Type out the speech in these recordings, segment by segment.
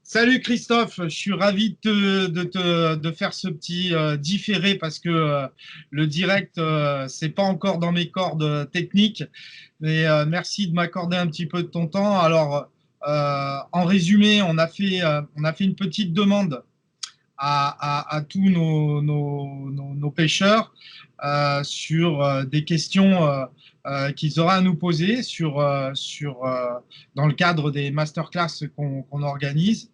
Salut Christophe, je suis ravi de faire ce petit différé parce que le direct, c'est pas encore dans mes cordes techniques, mais merci de m'accorder un petit peu de ton temps. Alors, en résumé, on a fait une petite demande à tous nos pêcheurs sur des questions qu'ils auraient à nous poser dans le cadre des masterclass qu'on organise.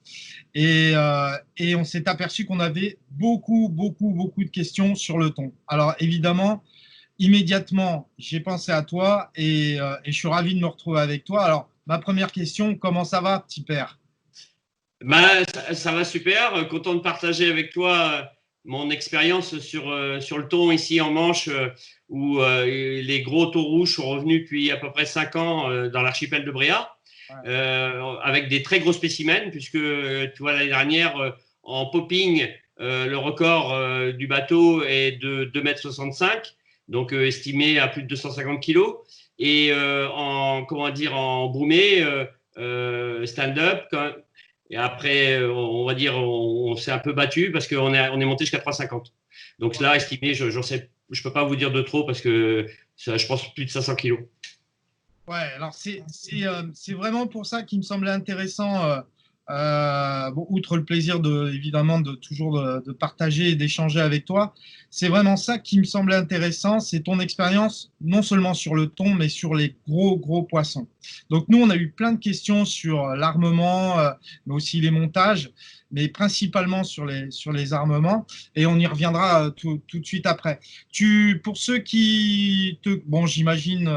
Et on s'est aperçu qu'on avait beaucoup de questions sur le thon. Alors évidemment, immédiatement, j'ai pensé à toi et je suis ravi de me retrouver avec toi. Alors, ma première question, comment ça va, petit père? Ça va super. Content de partager avec toi mon expérience sur le thon ici en Manche, où les gros thons rouges sont revenus depuis à peu près 5 ans dans l'archipel de Bréa, Ouais. avec des très gros spécimens, puisque tu vois, l'année dernière, en popping, le record du bateau est de 2,65 m, donc estimé à plus de 250 kilos. Et comment dire, en broumé, stand-up, et après, on va dire, on s'est un peu battu parce on est monté jusqu'à 3,50. Donc là, estimé, je peux pas vous dire de trop parce que ça, je pense plus de 500 kilos. Ouais, alors c'est vraiment pour ça qu'il me semblait intéressant, bon, outre le plaisir évidemment de toujours de partager et d'échanger avec toi, c'est vraiment ça qui me semblait intéressant, c'est ton expérience non seulement sur le thon, mais sur les gros poissons. Donc nous, on a eu plein de questions sur l'armement, mais aussi les montages, mais principalement sur les armements, et on y reviendra tout de suite après. Pour ceux bon, j'imagine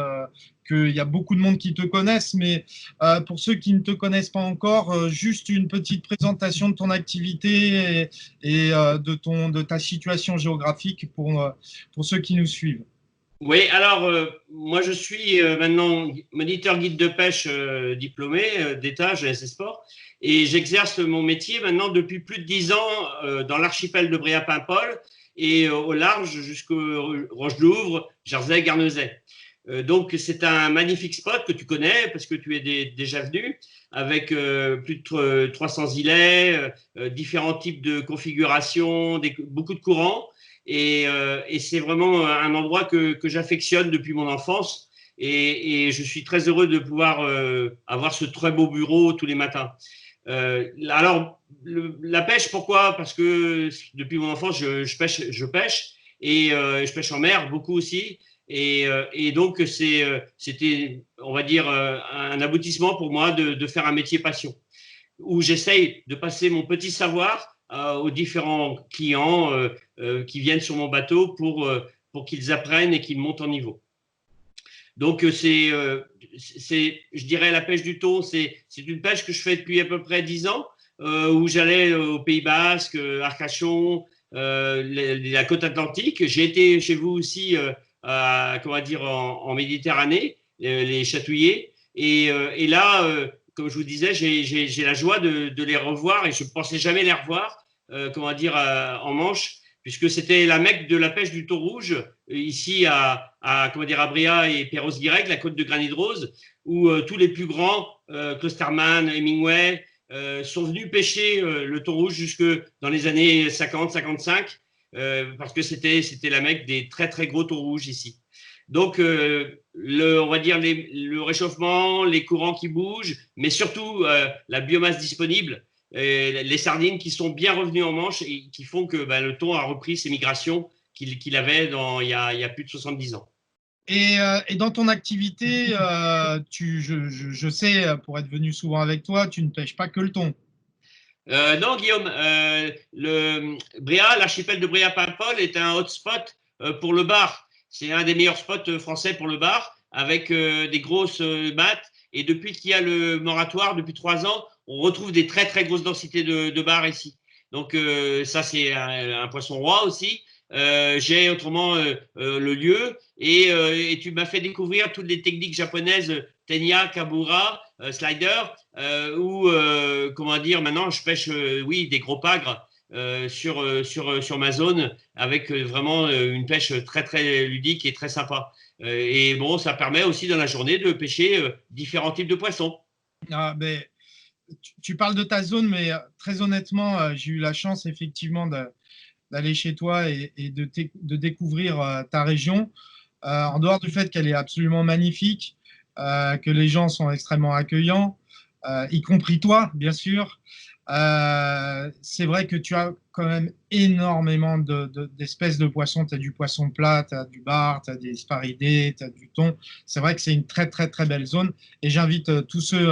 qu'il y a beaucoup de monde qui te connaissent, mais pour ceux qui ne te connaissent pas encore, juste une petite présentation de ton activité et de ta situation géographique pour ceux qui nous suivent. Oui, alors moi je suis maintenant moniteur guide de pêche diplômé d'État, GS Sport, et j'exerce mon métier maintenant depuis plus de 10 ans dans l'archipel de Bréa-Paimpol et au large jusqu'aux Roches d'Ouvre, Jersey, Guernesey. Donc c'est un magnifique spot que tu connais parce que tu es déjà venu, avec plus de 300 îlets, différents types de configurations, beaucoup de courants. Et c'est vraiment un endroit que j'affectionne depuis mon enfance. Et je suis très heureux de pouvoir avoir ce très beau bureau tous les matins. Alors, la pêche, pourquoi? Parce que depuis mon enfance, je pêche et je pêche en mer beaucoup aussi. Et donc, c'était, on va dire, un aboutissement pour moi de faire un métier passion, où j'essaye de passer mon petit savoir aux différents clients qui viennent sur mon bateau pour qu'ils apprennent et qu'ils montent en niveau. Donc, je dirais, la pêche du thon, c'est une pêche que je fais depuis à peu près 10 ans, où j'allais au Pays Basque, Arcachon, la côte atlantique. J'ai été chez vous aussi, comment dire, en Méditerranée, les chatouillers. Et là, comme je vous disais, j'ai la joie de les revoir et je ne pensais jamais les revoir, comment dire, en Manche, puisque c'était la Mecque de la pêche du thon rouge, ici comment dire, à Bréa et Perros-Guirec, la côte de Granit Rose, où tous les plus grands, Klosterman, Hemingway, sont venus pêcher le thon rouge jusque dans les années 50-55, parce que c'était la Mecque des très gros thons rouges ici. Donc, on va dire le réchauffement, les courants qui bougent, mais surtout la biomasse disponible, les sardines qui sont bien revenues en Manche et qui font que le thon a repris ses migrations qu'il avait il y a plus de 70 ans. Et dans ton activité, je sais, pour être venu souvent avec toi, tu ne pêches pas que le thon. Non, Guillaume, l'archipel de Bréa-Paimpol est un hotspot pour le bar. C'est un des meilleurs spots français pour le bar, avec des grosses battes. Et depuis qu'il y a le moratoire, depuis 3 ans, on retrouve des très grosses densités de bar ici. Donc ça, c'est un poisson roi aussi. J'ai autrement le lieu et tu m'as fait découvrir toutes les techniques japonaises, Tenya, Kabura, Slider, où, comment dire, maintenant je pêche, oui, des gros pagres sur ma zone avec vraiment une pêche très ludique et très sympa. Et bon, ça permet aussi dans la journée de pêcher différents types de poissons. Ah, ben, tu parles de ta zone, mais très honnêtement, j'ai eu la chance effectivement d'aller chez toi et de découvrir ta région. En dehors du fait qu'elle est absolument magnifique, que les gens sont extrêmement accueillants, y compris toi, bien sûr. C'est vrai que tu as quand même énormément d'espèces de poissons. Tu as du poisson plat, tu as du bar, tu as des sparidés, tu as du thon. C'est vrai que c'est une très, très, très belle zone. Et j'invite tous ceux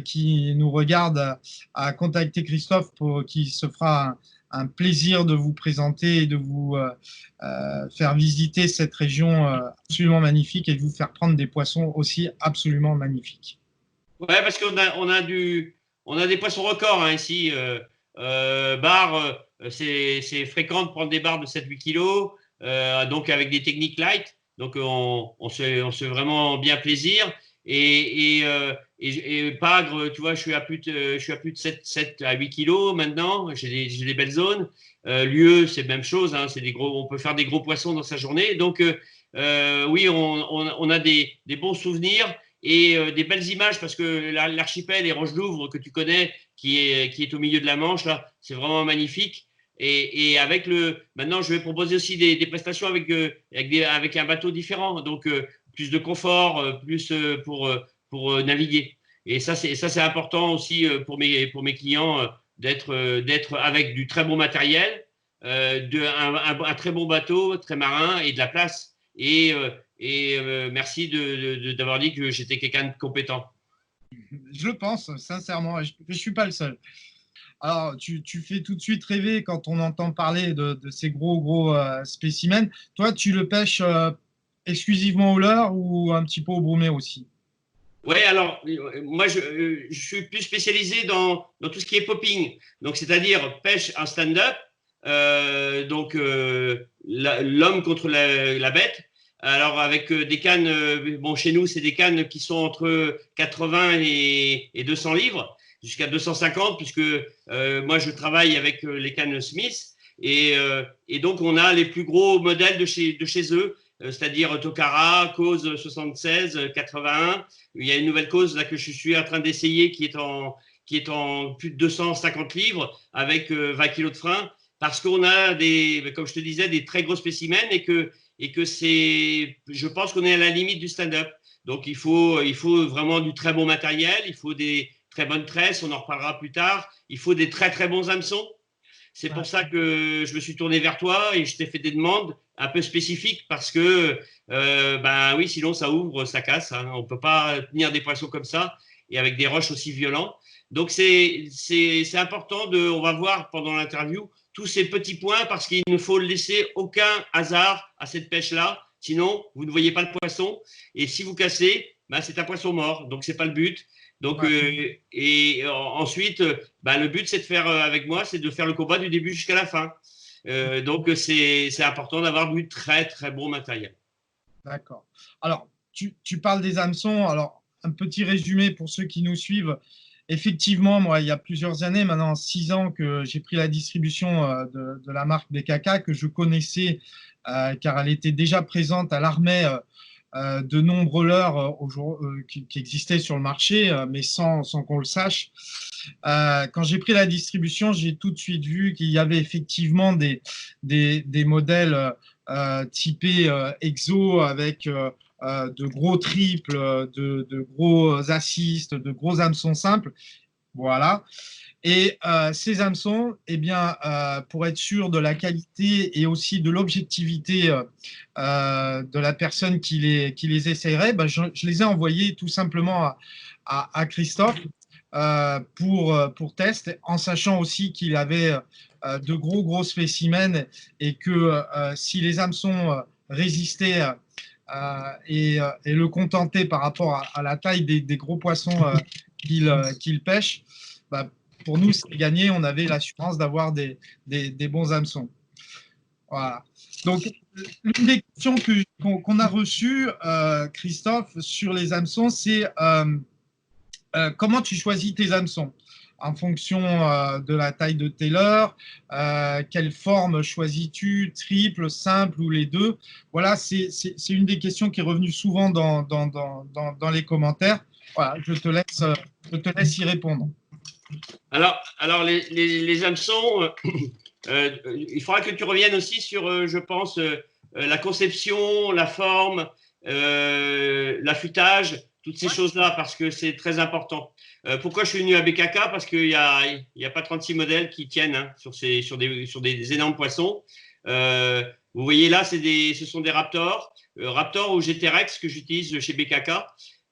qui nous regardent à contacter Christophe pour qui se fera un plaisir de vous présenter et de vous faire visiter cette région absolument magnifique et de vous faire prendre des poissons aussi absolument magnifiques. Ouais, parce on a des poissons records hein, ici. Bar, c'est fréquent de prendre des bars de 7-8 kilos, donc avec des techniques light. Donc on se fait vraiment bien plaisir. Et pagre, tu vois, je suis à plus de 7 à 8 kilos maintenant. J'ai des belles zones. Lieu, c'est la même chose. Hein, on peut faire des gros poissons dans sa journée. Donc oui, on a des bons souvenirs et des belles images parce que l'archipel et Roche-Louvre que tu connais, qui est au milieu de la Manche, là, c'est vraiment magnifique. Et maintenant, je vais proposer aussi des prestations avec un bateau différent, donc plus de confort, plus pour naviguer. Et ça, c'est important aussi pour mes clients d'être avec du très bon matériel, un très bon bateau, très marin et de la place. Merci d'avoir dit que j'étais quelqu'un de compétent. Je le pense, sincèrement, je ne suis pas le seul. Alors, tu fais tout de suite rêver quand on entend parler de ces gros spécimens. Toi, tu le pêches exclusivement au leurre ou un petit peu au bromé aussi? Ouais, alors, moi, je suis plus spécialisé dans tout ce qui est popping. Donc, c'est-à-dire pêche en stand-up, donc l'homme contre la bête. Alors, avec des cannes, bon, chez nous, c'est des cannes qui sont entre 80 et 200 livres, jusqu'à 250, puisque moi, je travaille avec les cannes Smith. Et donc, on a les plus gros modèles de chez eux, c'est-à-dire Tokara, Cause 76, 81. Il y a une nouvelle cause là, que je suis en train d'essayer qui est en plus de 250 livres avec 20 kilos de frein parce qu'on a comme je te disais, des très gros spécimens et que je pense qu'on est à la limite du stand-up. Donc il faut vraiment du très bon matériel, il faut des très bonnes tresses, on en reparlera plus tard, il faut des très très bons hameçons. C'est pour ça que je me suis tourné vers toi et je t'ai fait des demandes un peu spécifiques parce que, ben oui, sinon ça ouvre, ça casse. Hein. On ne peut pas tenir des poissons comme ça et avec des roches aussi violents. Donc c'est important on va voir pendant l'interview tous ces petits points parce qu'il ne faut laisser aucun hasard à cette pêche-là. Sinon, vous ne voyez pas le poisson et si vous cassez, ben, c'est un poisson mort. Donc, ce n'est pas le but. Donc, ensuite, bah, le but, c'est de faire avec moi, c'est de faire le combat du début jusqu'à la fin. Donc, c'est important d'avoir du très, très bon matériel. D'accord. Alors, tu parles des hameçons. Alors, un petit résumé pour ceux qui nous suivent. Effectivement, moi, il y a plusieurs années, maintenant 6 ans, que j'ai pris la distribution de la marque BKK, que je connaissais car elle était déjà présente à l'armée de nombreux leurres qui existaient sur le marché, mais sans qu'on le sache. Quand j'ai pris la distribution, j'ai tout de suite vu qu'il y avait effectivement des modèles typés exo avec de gros triples, de gros assists, de gros hameçons simples. Voilà. Et ces hameçons, eh bien, pour être sûr de la qualité et aussi de l'objectivité de la personne qui les essayerait, ben, je les ai envoyés tout simplement à Christophe pour test, en sachant aussi qu'il avait de gros spécimens et que si les hameçons résistaient et le contentaient par rapport à la taille des gros poissons qu'il pêche, bah, pour nous, c'est gagné. On avait l'assurance d'avoir des bons hameçons. Voilà. Donc, l'une des questions qu'on a reçues, Christophe, sur les hameçons, c'est comment tu choisis tes hameçons en fonction de la taille de tes leurres, quelle forme choisis-tu, triple, simple ou les deux? Voilà, c'est une des questions qui est revenue souvent dans les commentaires. Voilà, je te laisse y répondre. Alors les hameçons, il faudra que tu reviennes aussi sur, je pense, la conception, la forme, l'affûtage, toutes ces Ouais. choses-là, parce que c'est très important. Pourquoi je suis venu à BKK? Parce qu'il y a pas 36 modèles qui tiennent hein, sur des énormes poissons. Euh, Vous voyez là, ce sont des Raptors. Raptor ou GT Rex que j'utilise chez BKK.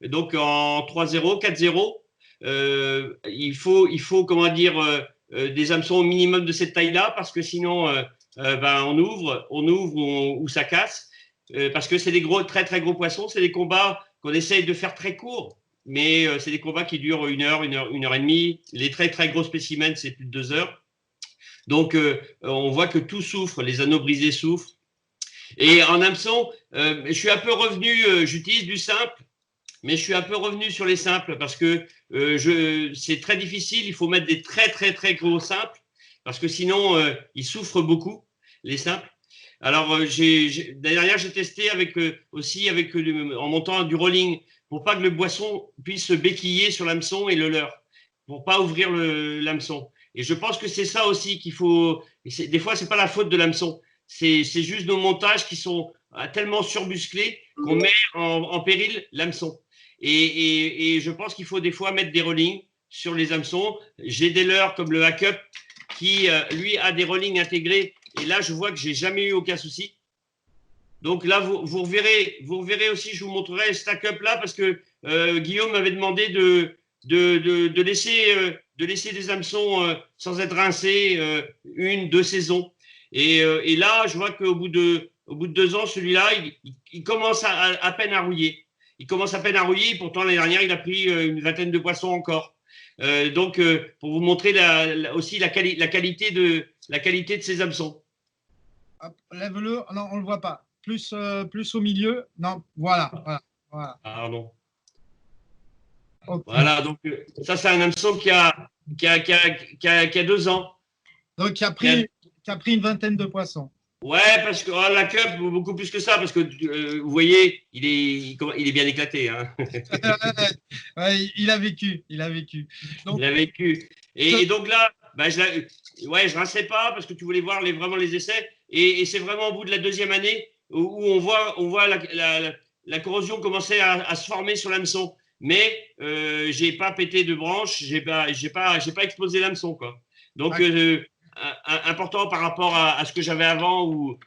Donc en 3.0, 4.0, il faut, comment dire, des hameçons au minimum de cette taille-là, parce que sinon, ben, on ouvre ou ça casse. Parce que c'est des gros, très très gros poissons, c'est des combats qu'on essaye de faire très courts, mais c'est des combats qui durent une heure et demie. Les très très gros spécimens, c'est plus de 2 heures. Donc on voit que tout souffre, les anneaux brisés souffrent. Et en hameçon, je suis un peu revenu, j'utilise du simple, mais je suis un peu revenu sur les simples parce que c'est très difficile. Il faut mettre des très, très, très gros simples parce que sinon, ils souffrent beaucoup, les simples. Alors, l'année dernière, j'ai testé en montant du rolling pour pas que le boisson puisse se béquiller sur l'hameçon et le leurre, pour pas ouvrir l'hameçon. Et je pense que c'est ça aussi qu'il faut. Des fois, c'est pas la faute de l'hameçon. C'est juste nos montages qui sont tellement surmusclés qu'on met en péril l'hameçon. Et je pense qu'il faut des fois mettre des rollings sur les hameçons. J'ai des leurres comme le Hack-Up qui, lui, a des rollings intégrés. Et là, je vois que j'ai jamais eu aucun souci. Donc là, vous reverrez aussi, je vous montrerai ce Hack-Up là parce que Guillaume m'avait demandé de laisser des hameçons sans être rincés 1, 2 saisons. Et là, je vois qu'au bout de 2 ans, celui-là, il commence à peine à rouiller. Il commence à peine à rouiller. Pourtant, l'année dernière, il a pris une vingtaine de poissons encore. Donc, pour vous montrer aussi la qualité de ces hameçons. Hop, lève-le. Non, on ne le voit pas. Plus au milieu. Non, voilà. Voilà, voilà. Pardon. Okay. Voilà, donc ça, c'est un hameçon qui a 2 ans. Donc, qui a pris une vingtaine de poissons. Ouais, parce que la cup, beaucoup plus que ça, parce que vous voyez, il est bien éclaté. Hein. Ouais, il a vécu, il a vécu. Donc, il a vécu. Et donc là, bah, je ne rinçais pas parce que tu voulais voir vraiment les essais. Et c'est vraiment au bout de la 2e année où on voit la corrosion commencer à se former sur l'hameçon. Mais j'ai pas pété de branche, j'ai pas explosé l'hameçon, quoi. Donc important par rapport à ce que j'avais avant ou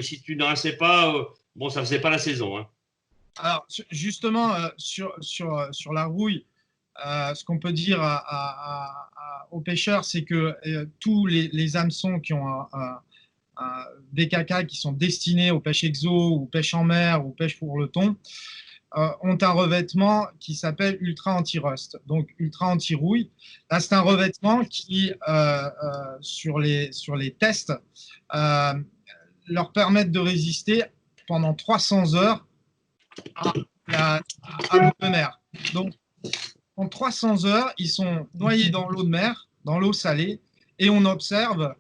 si tu ne rinçais pas, bon, ça faisait pas la saison. Hein. Alors, justement, sur la rouille, ce qu'on peut dire aux pêcheurs, c'est que tous les hameçons qui ont des cacas qui sont destinés aux pêches exo ou pêche en mer ou pêche pour le thon ont un revêtement qui s'appelle ultra anti-rust, donc ultra anti-rouille. Là, c'est un revêtement qui, sur les tests, leur permettent de résister pendant 300 heures à l'eau de mer. Donc, en 300 heures, ils sont noyés dans l'eau de mer, dans l'eau salée, et on observe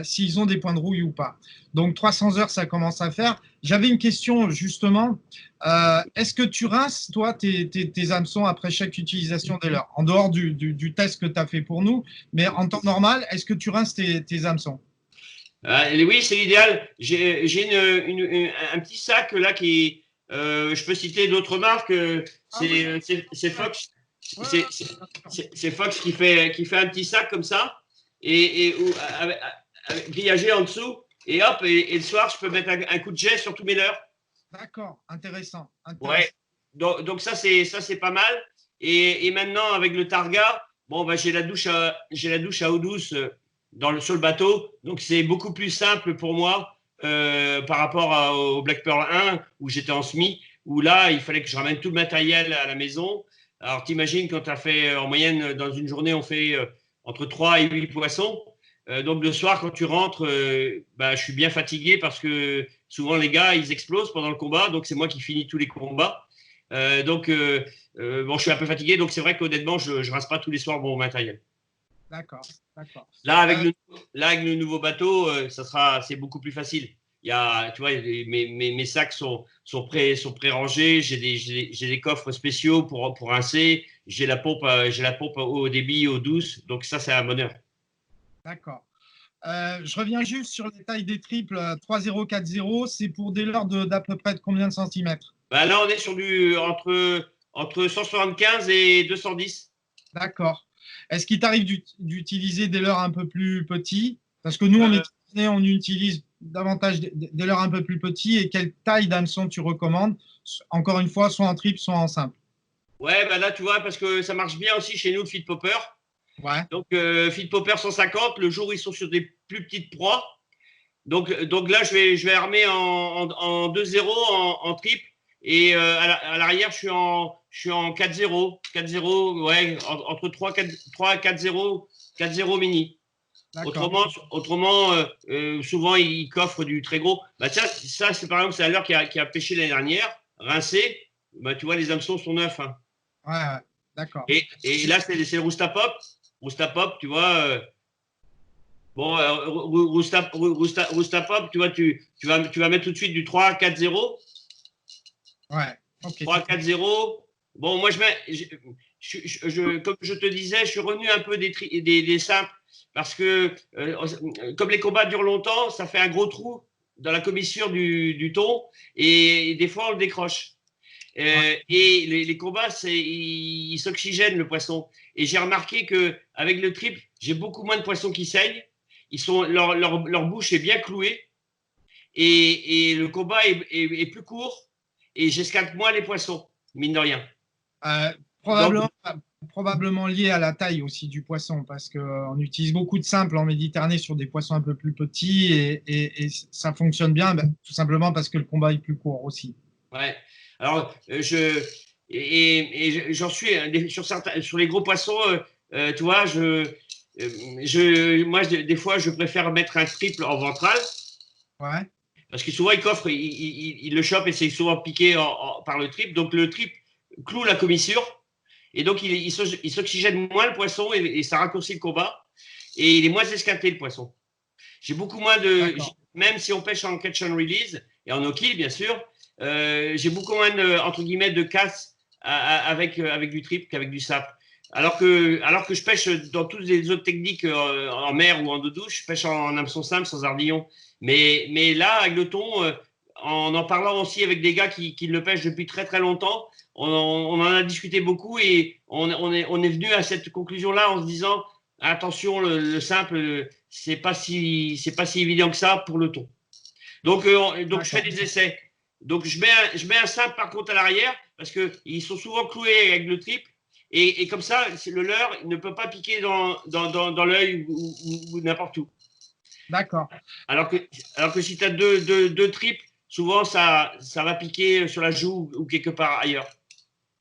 s'ils ont des points de rouille ou pas. Donc 300 heures, ça commence à faire. J'avais une question justement. Est-ce que tu rinces, toi, tes hameçons après chaque utilisation des leurres? En dehors du test que tu as fait pour nous, mais en temps normal, est-ce que tu rinces tes hameçons? Oui, c'est l'idéal. J'ai un petit sac là qui, je peux citer d'autres marques. C'est Fox. C'est Fox qui fait un petit sac comme ça et avec grillagé en dessous. Et hop, et le soir, je peux mettre un coup de jet sur tous mes leurres. D'accord, intéressant. Ouais. Donc ça, c'est pas mal. Et maintenant, avec le Targa, bon, bah, j'ai la douche à eau douce sur le bateau. Donc c'est beaucoup plus simple pour moi par rapport au Black Pearl 1 où j'étais en semi, où là, il fallait que je ramène tout le matériel à la maison. Alors t'imagines quand tu as fait en moyenne dans une journée, on fait entre 3 et 8 poissons. Donc le soir, quand tu rentres, bah, je suis bien fatigué parce que souvent les gars, ils explosent pendant le combat. Donc c'est moi qui finis tous les combats. Bon, je suis un peu fatigué. Donc c'est vrai qu'honnêtement, je ne rase pas tous les soirs mon matériel. D'accord, d'accord. Là, avec le nouveau bateau, c'est beaucoup plus facile. tu vois, mes sacs sont pré-rangés. J'ai des coffres spéciaux pour rincer. J'ai la pompe au débit, eau douce. Donc ça, c'est un bonheur. D'accord. Je reviens juste sur les tailles des triples 3,0, 4,0. C'est pour des leurres d'à peu près de combien de centimètres? Bah, là, on est sur entre 175 et 210. D'accord. Est-ce qu'il t'arrive d'utiliser des leurres un peu plus petits? Parce que nous, en Euh, métier, on utilise davantage des leurres un peu plus petits. Et quelle taille d'hameçon tu recommandes? Encore une fois, soit en triple, soit en simple. ouais, bah là, tu vois, parce que ça marche bien aussi chez nous, le feed popper. Ouais, Donc, feed popper 150, le jour où ils sont sur des plus petites proies. Donc là, je vais armer en 2-0 en triple. Et à l'arrière, je suis en 4-0. 4-0, ouais, entre 3 4-0, 4-0 mini. d'accord. Autrement, souvent, ils coffrent du très gros. Bah, ça c'est par exemple, c'est à l'heure qui a pêché l'année dernière, rincé. Bah, tu vois, les hameçons sont neufs. Hein. Ouais, ouais, d'accord. Et là, c'est le Roustapop. Roustapop, tu vois. Bon, Roustapop, tu vois, tu vas mettre tout de suite du 3-4-0. Ouais, ok. 3-4-0. Bon, moi, comme je te disais, je suis revenu un peu des simples parce que, comme les combats durent longtemps, ça fait un gros trou dans la commissure du thon et des fois, on le décroche. Ouais. Et les combats, ils s'oxygènent le poisson. Et j'ai remarqué qu'avec le triple, j'ai beaucoup moins de poissons qui saignent. Leur bouche est bien clouée et le combat est plus court et j'escalque moins les poissons, mine de rien. Euh, Donc, probablement, probablement lié à la taille aussi du poisson, parce qu'on utilise beaucoup de simples en Méditerranée sur des poissons un peu plus petits et ça fonctionne bien, ben, tout simplement parce que le combat est plus court aussi. ouais. Alors, j'en suis sur les gros poissons, tu vois, moi, des fois, je préfère mettre un triple en ventral. Ouais, Parce que souvent, il coffre, il le chope et c'est souvent piqué par le trip. Donc, le trip cloue la commissure. Et donc, il s'oxygène moins le poisson et ça raccourcit le combat. Et il est moins esquinté, le poisson. J'ai beaucoup moins de. d'accord. Même si on pêche en catch and release et en no-kill, bien sûr, j'ai beaucoup moins entre guillemets, de casse avec du trip qu'avec du sap. Alors que je pêche dans toutes les autres techniques en mer ou en eau douce, je pêche en hameçon simple, sans ardillon. Mais là, avec le thon, en parlant aussi avec des gars qui le pêchent depuis très très longtemps, on en a discuté beaucoup et on est venu à cette conclusion-là en se disant attention, le simple, c'est pas si évident que ça pour le thon. Donc je fais D'accord. des essais. Donc je mets un simple par contre à l'arrière parce qu'ils sont souvent cloués avec le triple. Et comme ça, le leurre ne peut pas piquer dans l'œil ou n'importe où. D'accord. Alors que, alors que si tu as deux triples, souvent ça va piquer sur la joue ou quelque part ailleurs.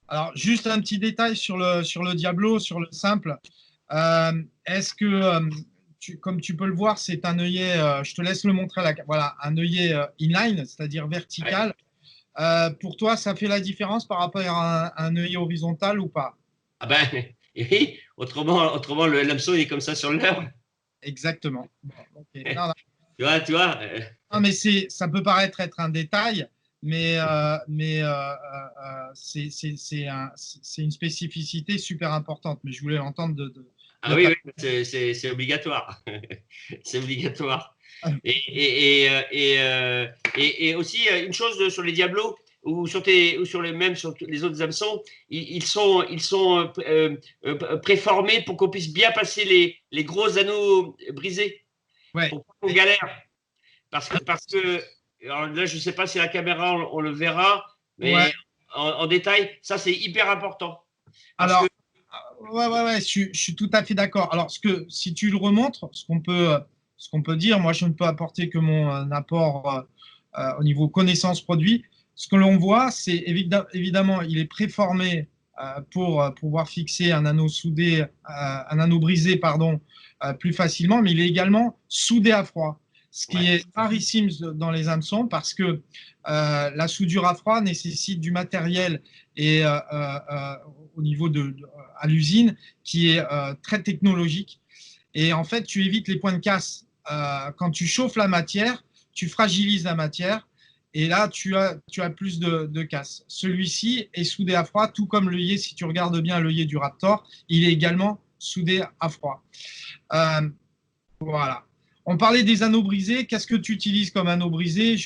Alors, juste un petit détail sur le Diablo, sur le simple. Est-ce que, comme tu peux le voir, c'est un œillet, je te laisse le montrer à la, voilà, un œillet inline, c'est-à-dire Ouais. vertical. Pour toi, ça fait la différence par rapport à un œillet horizontal ou pas? Ah ben, oui, autrement le l'hameçon il est comme ça sur le leurre. Exactement. Bon, ok. Non, non. Tu vois Non, mais ça peut paraître être un détail, c'est une spécificité super importante. Mais je voulais l'entendre ah de oui, ta. oui, c'est obligatoire. C'est obligatoire. Ah, Et, et, et, et aussi, une chose sur les diablos, ou sur même sur les autres hameçons, ils sont préformés pour qu'on puisse bien passer les gros anneaux brisés, ouais. pour pas qu'on galère. Parce que alors là, je ne sais pas si la caméra, on le verra, Ouais. mais en détail, ça, c'est hyper important. Parce que, Alors, ouais, je suis tout à fait d'accord. Alors, si tu le remontres, ce qu'on peut dire, moi, je ne peux apporter que mon apport au niveau connaissance produit. Ce que l'on voit, c'est évidemment, il est préformé pour pouvoir fixer un anneau soudé, un anneau brisé, pardon, plus facilement, mais il est également soudé à froid, ce qui ouais, est rarissime dans les hameçons parce que la soudure à froid nécessite du matériel et au niveau à l'usine qui est très technologique. Et en fait, tu évites les points de casse. Quand tu chauffes la matière, tu fragilises la matière et là, tu as plus de casse. Celui-ci est soudé à froid, tout comme l'œillet, si tu regardes bien l'œillet du Raptor, il est également soudé à froid. Voilà. On parlait des anneaux brisés. Qu'est-ce que tu utilises comme anneau brisé?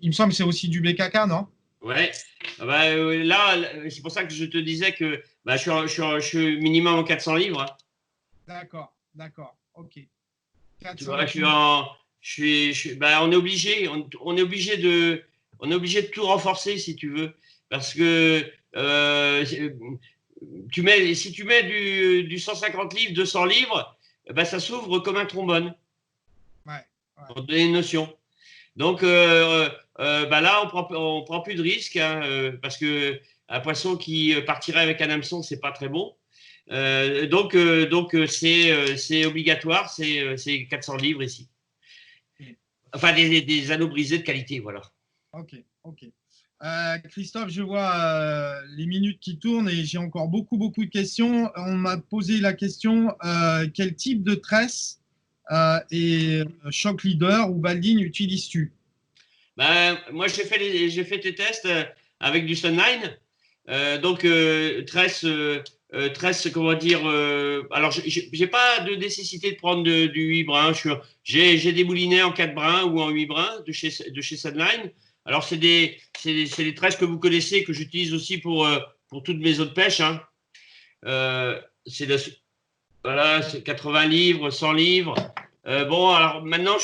Il me semble que c'est aussi du BKK, non? Ouais. Bah, là, c'est pour ça que je te disais que bah, je suis minimum en 400 livres. Hein. D'accord, d'accord. OK. Tu 400 vois, bah, on est obligé de tout renforcer si tu veux, parce que si tu mets du 150 livres, 200 livres, bah, ça s'ouvre comme un trombone. Ouais, Pour donner une notion. Donc bah là, on prend plus de risques hein, parce que un poisson qui partirait avec un hameçon, c'est pas très bon. Donc c'est obligatoire, c'est 400 livres ici. Enfin, des anneaux brisés de qualité, voilà. OK, OK. Christophe, je vois les minutes qui tournent et j'ai encore beaucoup, beaucoup de questions. On m'a posé la question quel type de tresse et Shock Leader ou Balding utilises-tu? Ben, moi, j'ai fait tes tests avec du Sunline. Donc, tresse, comment dire. Alors, j'ai pas de nécessité de prendre du 8 brins. J'ai des moulinets en 4 brins ou en 8 brins de chez Sunline. Alors, c'est des tresses que vous connaissez, que j'utilise aussi pour toutes mes autres pêches. Hein. C'est voilà, c'est 80 livres, 100 livres. Bon, alors maintenant,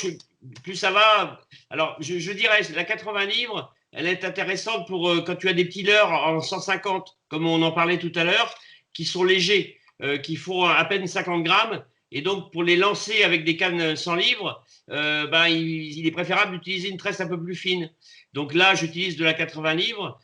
plus ça va. Alors, je dirais, la 80 livres, elle est intéressante pour quand tu as des petits leurres en 150, comme on en parlait tout à l'heure, qui sont légers, qui font à peine 50 grammes. Et donc, pour les lancer avec des cannes 100 livres, ben, il est préférable d'utiliser une tresse un peu plus fine. Donc là, j'utilise de la 80 livres.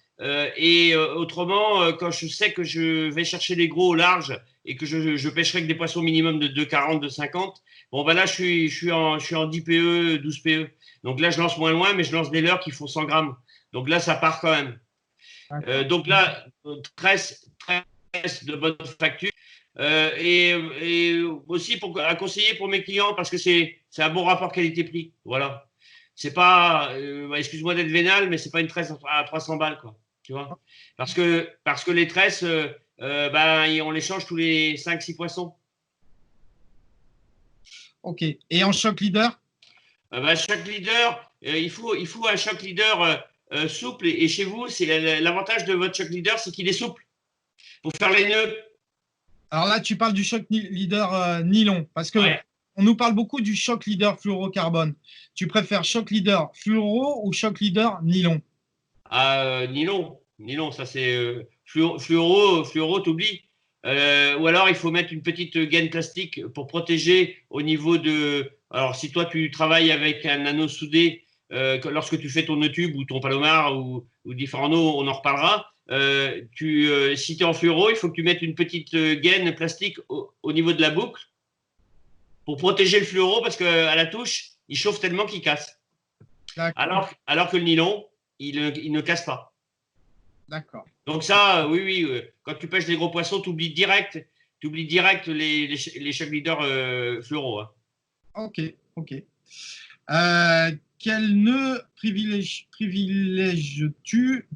Autrement, quand je sais que je vais chercher les gros au large et que je pêcherai que des poissons minimum de 2,40, 2,50, bon, ben là, je suis en 10 PE, 12 PE. Donc là, je lance moins loin, mais je lance des leurres qui font 100 grammes. Donc là, ça part quand même. Donc là, tresse de bonne facture. Et aussi à conseiller pour mes clients parce que c'est un bon rapport qualité-prix. Voilà. C'est pas, excuse-moi d'être vénal, mais c'est pas une tresse à 300 balles, quoi. Tu vois? Parce que les tresses, ben, on les change tous les 5-6 poissons. OK. Et en Shock Leader? Ben, chaque leader, il faut un shock leader souple. Et chez vous, c'est l'avantage de votre shock leader, c'est qu'il est souple pour faire les nœuds. Alors là, tu parles du Shock Leader nylon parce que Ouais. on nous parle beaucoup du Shock Leader fluorocarbone. Tu préfères Shock Leader fluoro ou Shock Leader nylon? Nylon, ça c'est fluoro, t'oublies. Ou alors il faut mettre une petite gaine plastique pour protéger au niveau de. Alors si toi tu travailles avec un anneau soudé, lorsque tu fais ton nœud tube ou ton palomar ou différents nœuds, on en reparlera. Si tu es en fluoro, il faut que tu mettes une petite gaine plastique au niveau de la boucle pour protéger le fluoro parce qu'à la touche, il chauffe tellement qu'il casse. Alors que le nylon, il ne casse pas. D'accord. Donc ça, oui, quand tu pêches des gros poissons, tu oublies direct les shock leaders fluoro. Hein. OK, OK. Quel nœud privilèges-tu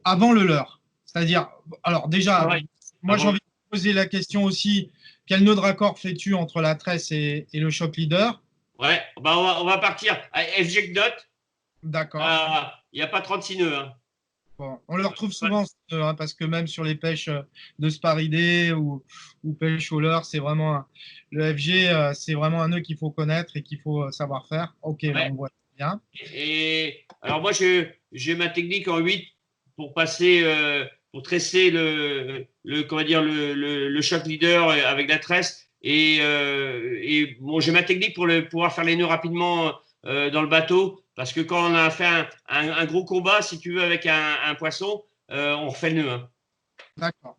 avant le leurre? C'est-à-dire, alors déjà, Ouais. moi j'ai envie de poser la question aussi, quel nœud de raccord fais-tu entre la tresse et le Shock Leader? Ouais, bah on va partir à FG Dot. D'accord. Il n'y a pas 36 nœuds. Hein. Bon, on le retrouve souvent, hein, parce que même sur les pêches de sparidés ou pêche au leurre, c'est vraiment le FG, c'est vraiment un nœud qu'il faut connaître et qu'il faut savoir faire. OK, Ouais. là on voit bien. Et alors moi j'ai ma technique en 8 pour passer pour tresser comment dire le shock leader avec la tresse et bon j'ai ma technique pour pouvoir faire les nœuds rapidement dans le bateau parce que quand on a fait un gros combat si tu veux avec un poisson on refait le nœud. Hein. D'accord.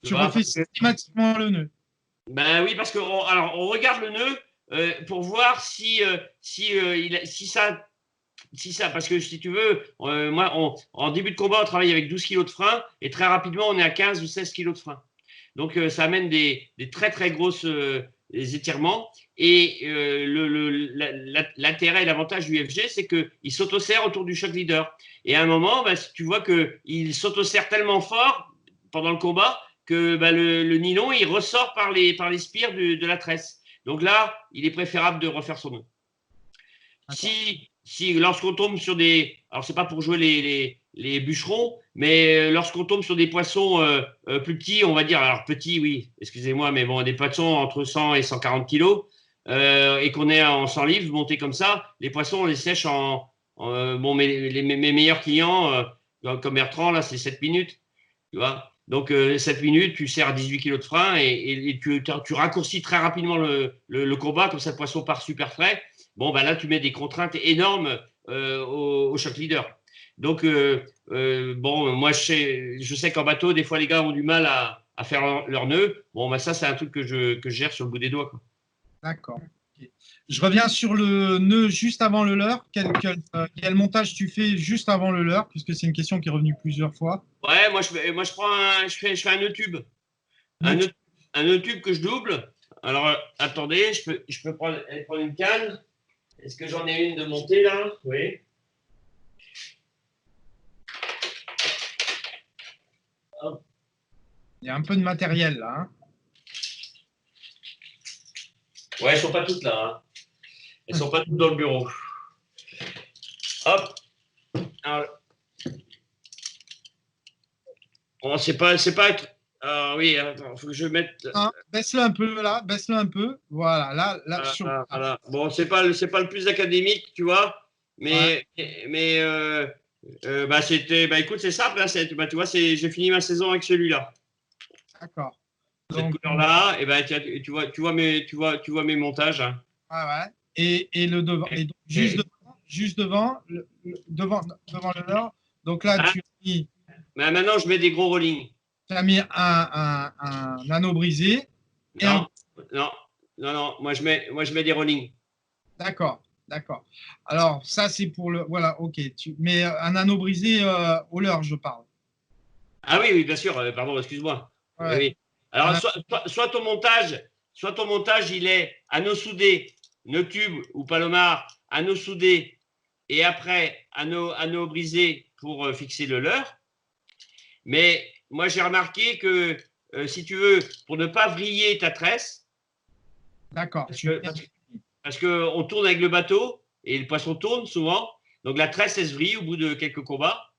Tu refais systématiquement le nœud. Ben oui parce que alors on regarde le nœud pour voir si ça, parce que si tu veux, moi, en début de combat, on travaille avec 12 kg de frein et très rapidement, on est à 15 ou 16 kg de frein. Donc, ça amène des très, très grosses étirements. Et l'intérêt et l'avantage du FG, c'est qu'il s'autosserre autour du shock leader. Et à un moment, bah, tu vois qu'il s'autosserre tellement fort pendant le combat que bah, le nylon, il ressort par les spires de la tresse. Donc là, il est préférable de refaire son nœud. Si lorsqu'on tombe sur des… Alors, c'est pas pour jouer les bûcherons, mais lorsqu'on tombe sur des poissons plus petits, on va dire… Alors, petits, oui, excusez-moi, mais bon, des poissons entre 100 et 140 kilos, et qu'on est en 100 livres, montés comme ça, les poissons, on les sèche bon, mes meilleurs clients, comme Bertrand, là, c'est 7 minutes, tu vois. Donc, 7 minutes, tu sers 18 kilos de frein et tu raccourcis très rapidement le combat, comme ça, le poisson part super frais. Bon, ben là, tu mets des contraintes énormes au shock leader. Donc, bon, moi, je sais qu'en bateau, des fois, les gars ont du mal à faire leur nœud. Bon, ben ça, c'est un truc que je gère sur le bout des doigts, quoi. D'accord. Okay. Je reviens sur le nœud juste avant le leurre. Quel montage tu fais juste avant le leurre, puisque c'est une question qui est revenue plusieurs fois. Ouais, moi, je fais un nœud tube. Un nœud tube que je double. Alors, attendez, je peux prendre une canne. Est-ce que j'en ai une de montée là? Oui. Hop. Il y a un peu de matériel là. Hein. Ouais, elles ne sont pas toutes là. Hein. Elles ne sont pas toutes dans le bureau. Hop. Alors, bon, c'est pas. Oui, attends, faut que je mette. Ah, baisse-le un peu là, baisse-le un peu. Voilà, là. Voilà. Bon, c'est pas le plus académique, tu vois, mais bah c'était, bah écoute, c'est simple, hein, bah, tu vois, j'ai fini ma saison avec celui-là. D'accord. Cette couleur-là, et ben tu vois mes montages. Hein. Ah ouais. Et le devant, et donc, juste devant le leurre. Donc là, tu as mis. Mais maintenant, je mets des gros rollings. Tu as mis un anneau brisé. Non. Moi, je mets des rollings. D'accord. Alors, ça, c'est pour le. Voilà, ok. Tu mets un anneau brisé au leurre, je parle. Ah oui, bien sûr. Pardon, excuse-moi. Ouais. Oui. Alors, soit ton montage, il est anneau soudé, nœud tube ou palomar, anneau soudé, et après, anneau brisé pour fixer le leurre. Mais moi, j'ai remarqué que si tu veux, pour ne pas vriller ta tresse, d'accord. Parce qu'on tourne avec le bateau et le poisson tourne souvent, donc la tresse, elle se vrille au bout de quelques combats.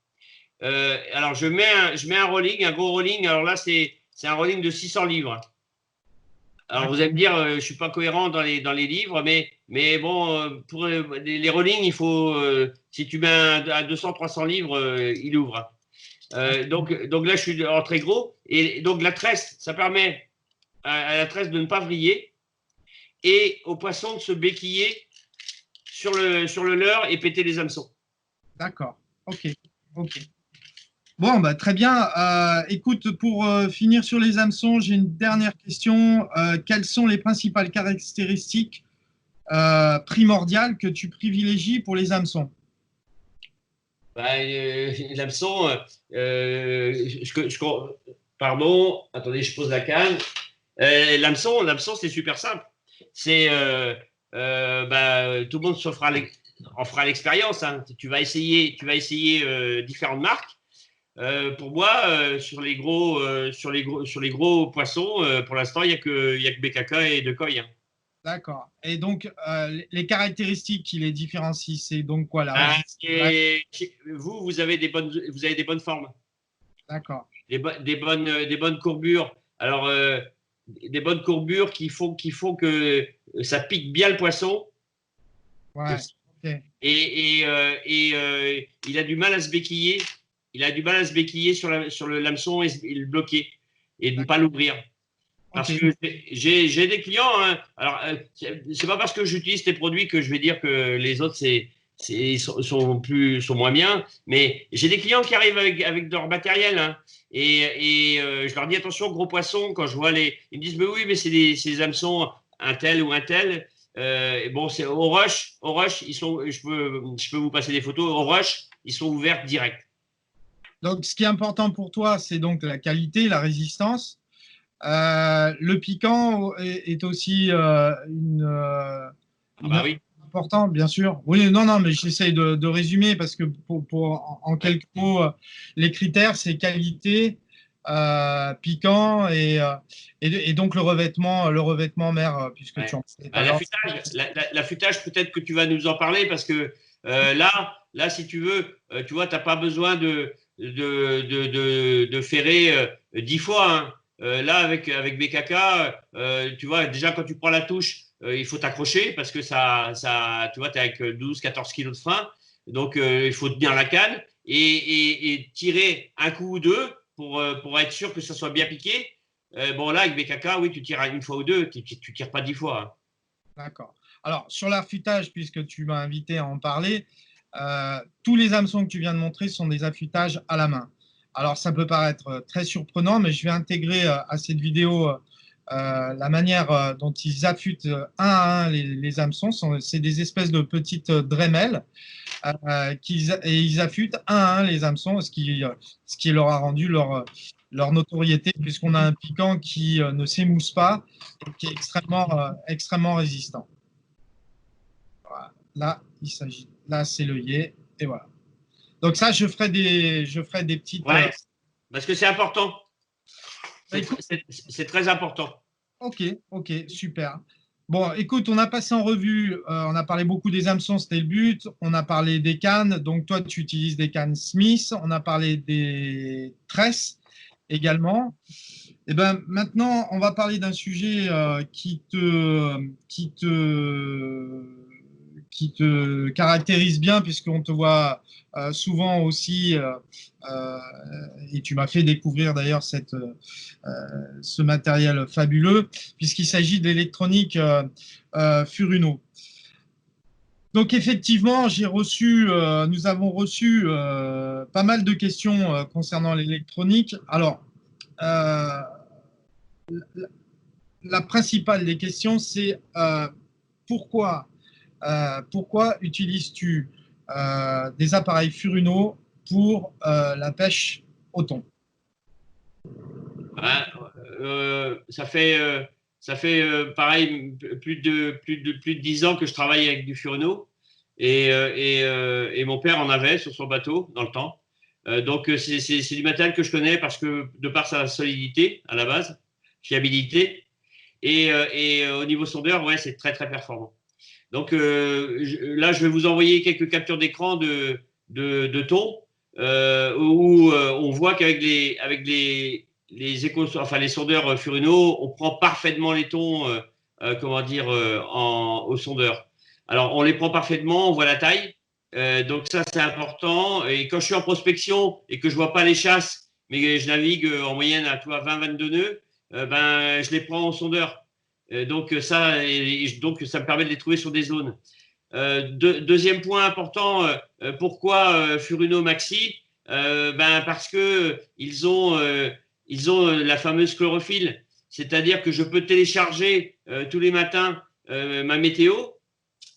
Alors, je mets un rolling, un gros rolling. Alors là, c'est un rolling de 600 livres. Alors, vous allez me dire, je ne suis pas cohérent dans les livres, mais bon, pour les rollings, il faut, si tu mets à 200-300 livres, il ouvre. Donc là, je suis en très gros. Et donc, la tresse, ça permet à la tresse de ne pas vriller et au poisson de se béquiller sur le leurre et péter les hameçons. D'accord. Ok. Bon, bah, très bien. Écoute, pour finir sur les hameçons, j'ai une dernière question. Quelles sont les principales caractéristiques primordiales que tu privilégies pour les hameçons? L'hameçon, pardon, attendez, je pose la canne. L'hameçon, c'est super simple. C'est tout le monde en fera l'expérience. Hein. Tu vas essayer différentes marques. Pour moi, sur les gros poissons, pour l'instant, il n'y a que BKK et De Koi. Hein. D'accord. Et donc, les caractéristiques qui les différencient, c'est donc quoi vous avez des bonnes formes. D'accord. Des bonnes courbures. Alors, des bonnes courbures qui font que ça pique bien le poisson. Ouais. Okay. Et il a du mal à se béquiller. Il a du mal à se béquiller sur le hameçon et le bloquer et de ne pas l'ouvrir. Parce que j'ai des clients. Hein, alors, c'est pas parce que j'utilise tes produits que je vais dire que les autres sont moins bien. Mais j'ai des clients qui arrivent avec leur matériel. Hein, et je leur dis attention, gros poisson. Quand je vois ils me disent mais oui, mais c'est des hameçons un tel ou un tel. Bon, c'est au rush, je peux vous passer des photos. Au rush, ils sont ouverts direct. Donc, ce qui est important pour toi, c'est donc la qualité, la résistance. Le piquant est aussi Ah bah oui. important, bien sûr. Oui, non, non, mais j'essaye de résumer parce que en Ouais. quelques mots, les critères, c'est qualité, piquant et donc le revêtement mère, puisque tu Ouais. en parlais tout Bah, à l'heure. l'affûtage, peut-être que tu vas nous en parler parce que là, si tu veux, tu vois, tu n'as pas besoin de ferrer 10 fois, hein. Là, avec BKK, tu vois, déjà quand tu prends la touche, il faut t'accrocher parce que tu vois, tu es avec 12-14 kilos de frein. Donc, il faut tenir la canne et tirer un coup ou deux pour être sûr que ça soit bien piqué. Bon, là, avec BKK, oui, tu tires une fois ou deux, tu ne tires pas 10 fois, hein. D'accord. Alors, sur l'affûtage, puisque tu m'as invité à en parler, tous les hameçons que tu viens de montrer sont des affûtages à la main. Alors, ça peut paraître très surprenant, mais je vais intégrer à cette vidéo la manière dont ils affûtent un à un les hameçons. C'est des espèces de petites Dremel et ils affûtent un à un les hameçons, ce qui leur a rendu leur notoriété, puisqu'on a un piquant qui ne s'émousse pas et qui est extrêmement résistant. Voilà. Là, il s'agit. Là, c'est l'œillet. Et voilà. Donc ça, je ferai des petites. Ouais, parce que c'est important. Écoute, C'est très important. ok, ok, super. Bon, écoute, on a passé en revue, on a parlé beaucoup des hameçons, c'était le but. On a parlé des cannes. Donc toi, tu utilises des cannes Smith. On a parlé des tresses également. Et ben maintenant, on va parler d'un sujet qui te caractérise bien, puisqu'on te voit souvent aussi, euh, et tu m'as fait découvrir d'ailleurs ce matériel fabuleux, puisqu'il s'agit de l'électronique Furuno. Donc effectivement, nous avons reçu pas mal de questions concernant l'électronique. Alors, euh, la principale des questions, c'est pourquoi, pourquoi utilises-tu des appareils Furuno pour la pêche au thon? Hein, ça fait pareil, plus de 10 ans que je travaille avec du Furno et mon père en avait sur son bateau dans le temps. Donc, c'est du matériel que je connais parce que de par sa solidité à la base, fiabilité au niveau sondeur, ouais, c'est très, très performant. Donc là, je vais vous envoyer quelques captures d'écran de thon où on voit qu'avec les enfin les sondeurs Furino, on prend parfaitement les thons, comment dire, au sondeur. Alors on les prend parfaitement, on voit la taille, donc ça c'est important. Et quand je suis en prospection et que je vois pas les chasses, mais je navigue en moyenne à 20-22 nœuds, ben je les prends au sondeur. Donc donc ça me permet de les trouver sur des zones. Deuxième point important, pourquoi Furuno Maxi? Ben parce que ils ont la fameuse chlorophylle, c'est-à-dire que je peux télécharger tous les matins ma météo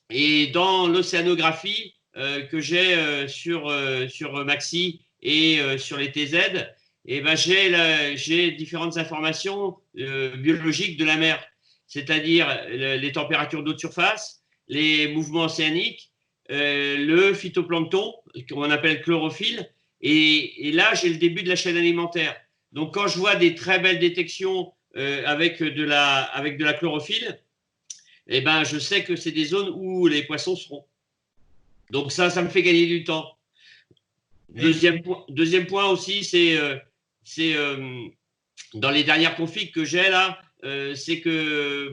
et dans l'océanographie que j'ai sur Maxi et sur les TZ, et ben j'ai différentes informations biologiques de la mer, c'est-à-dire les températures d'eau de surface, les mouvements océaniques, le phytoplancton, qu'on appelle chlorophylle, et là, j'ai le début de la chaîne alimentaire. Donc, quand je vois des très belles détections avec avec de la chlorophylle, eh ben, je sais que c'est des zones où les poissons seront. Donc, ça me fait gagner du temps. Et, Deuxième point aussi, c'est dans les dernières configs que j'ai là, c'est que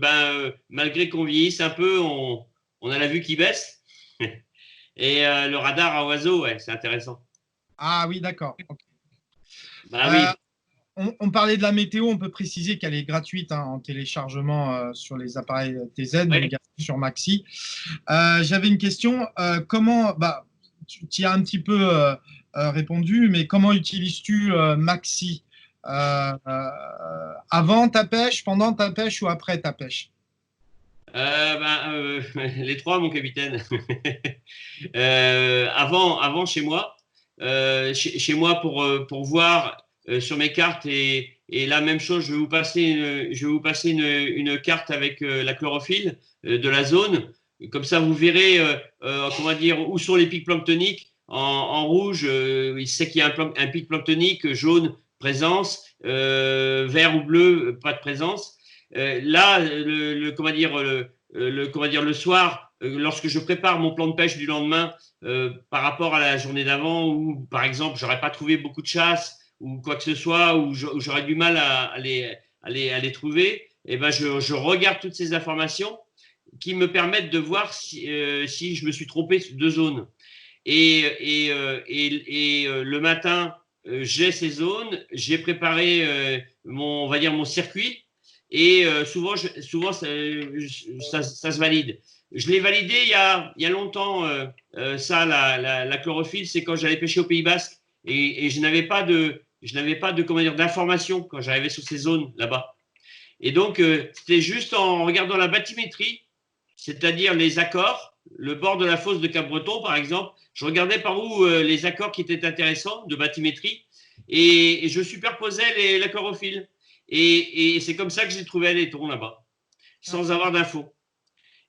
malgré qu'on vieillisse un peu, on a la vue qui baisse. Et le radar à oiseaux, ouais, c'est intéressant. ah oui, d'accord. Ok. Bah Euh, oui. on parlait de la météo, on peut préciser qu'elle est gratuite hein, en téléchargement sur les appareils TZ, mais Ouais. également sur Maxi. J'avais une question. Comment, bah, tu y as un petit peu répondu, mais comment utilises-tu Maxi avant ta pêche, pendant ta pêche ou après ta pêche? Les trois, mon capitaine. avant chez moi, chez moi pour voir sur mes cartes Et là, même chose, je vais vous passer une carte avec la chlorophylle de la zone. Comme ça, vous verrez comment dire, où sont les pics planctoniques. En rouge, il sait qu'il y a un pic planctonique, jaune, présence, vert ou bleu, pas de présence. Là, comment dire, le soir, lorsque je prépare mon plan de pêche du lendemain, par rapport à la journée d'avant, où par exemple, j'aurais pas trouvé beaucoup de chasse ou quoi que ce soit, où j'aurais du mal à les trouver, et ben je regarde toutes ces informations qui me permettent de voir si je me suis trompé de zone. Le matin, j'ai ces zones, j'ai préparé on va dire mon circuit, et souvent ça se valide. Je l'ai validé il y a longtemps, ça, la chlorophylle, c'est quand j'allais pêcher au Pays Basque, et je n'avais pas de comment dire, d'informations quand j'arrivais sur ces zones là-bas. Et donc, c'était juste en regardant la bathymétrie, c'est-à-dire les accords, le bord de la fosse de Cap-Breton, par exemple, je regardais par où les accords qui étaient intéressants de bathymétrie, et je superposais la chlorophylle. Et c'est comme ça que j'ai trouvé les tons là-bas, sans avoir d'infos.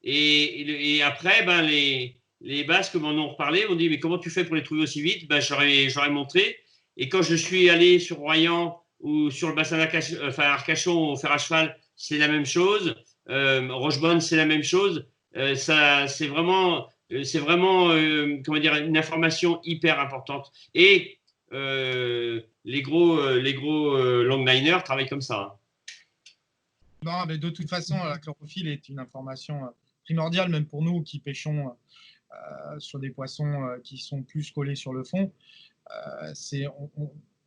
Et après, ben, les Basques m'en ont reparlé, m'ont dit, mais comment tu fais pour les trouver aussi vite? Ben, j'aurais montré. Et quand je suis allé sur Royan ou sur le bassin Arcachon, au fer à cheval, c'est la même chose. Rochebonne, c'est la même chose. C'est vraiment comment dire, une information hyper importante. Et les gros longliners travaillent comme ça. Hein. Non, mais de toute façon, la chlorophylle est une information primordiale, même pour nous qui pêchons sur des poissons qui sont plus collés sur le fond.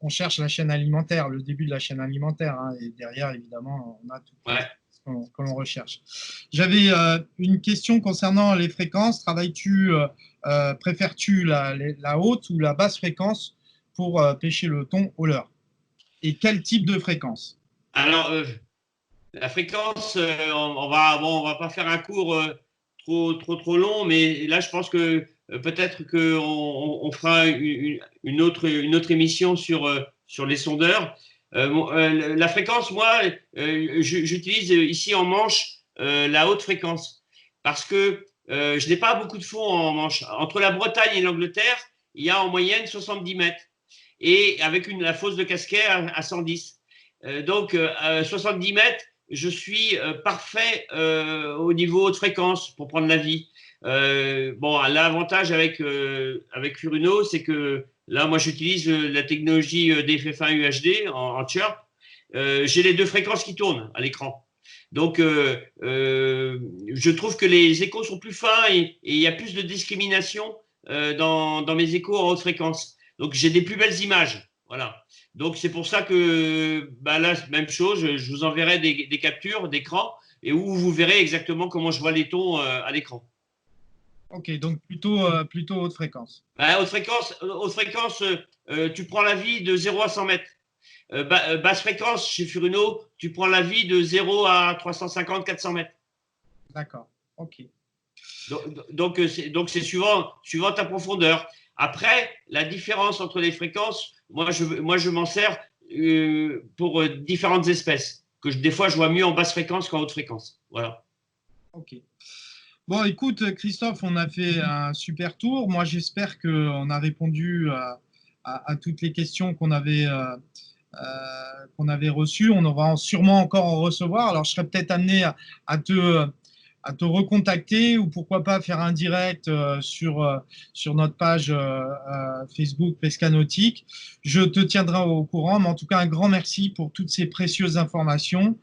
On cherche la chaîne alimentaire, le début de la chaîne alimentaire, hein, et derrière, évidemment, on a tout ce que l'on recherche. J'avais une question concernant les fréquences. Préfères-tu la haute ou la basse fréquence pour pêcher le thon au leurre? Et quel type de fréquence? Alors, la fréquence, on va pas faire un cours trop long, mais là, je pense que peut-être qu'on fera une autre émission sur les sondeurs. La fréquence, moi, j'utilise ici en Manche la haute fréquence parce que je n'ai pas beaucoup de fond en Manche. Entre la Bretagne et l'Angleterre, il y a en moyenne 70 mètres, et avec la fosse de Casquet à 110. Donc, 70 mètres, je suis parfait au niveau de fréquence pour prendre la vie. Bon, l'avantage avec Furuno, c'est que là, moi, j'utilise la technologie DFF1 UHD en chirp. J'ai les deux fréquences qui tournent à l'écran. Donc, je trouve que les échos sont plus fins, et il y a plus de discrimination dans mes échos en haute fréquence. Donc, j'ai des plus belles images. Voilà. Donc, c'est pour ça que bah là, même chose, je vous enverrai des captures d'écran, et où vous verrez exactement comment je vois les tons à l'écran. Ok, donc plutôt haute fréquence. Haute fréquence, tu prends la vie de 0 à 100 mètres. Basse fréquence, chez Furuno, tu prends la vie de 0 à 350-400 mètres. D'accord, ok. Donc c'est suivant ta profondeur. Après, la différence entre les fréquences, moi je m'en sers pour différentes espèces, des fois je vois mieux en basse fréquence qu'en haute fréquence. Voilà. Ok. Bon, écoute, Christophe, on a fait un super tour. Moi, j'espère qu'on a répondu à toutes les questions qu'on avait reçues. On va sûrement encore en recevoir. Alors, je serais peut-être amené à te recontacter, ou pourquoi pas faire un direct sur notre page Facebook Pesca Nautique. Je te tiendrai au courant, mais en tout cas, un grand merci pour toutes ces précieuses informations.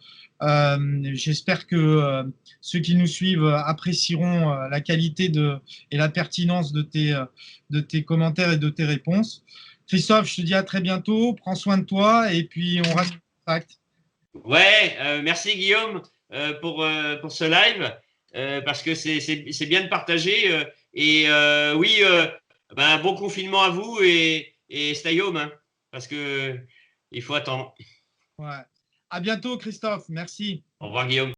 J'espère que ceux qui nous suivent apprécieront la qualité et la pertinence de tes commentaires et de tes réponses. Christophe, je te dis à très bientôt. Prends soin de toi, et puis on reste en contact. Ouais, merci Guillaume pour ce live, parce que c'est bien de partager. Oui, bon confinement à vous, et stay home, hein, parce que il faut attendre. Ouais. À bientôt, Christophe. Merci. Au revoir Guillaume.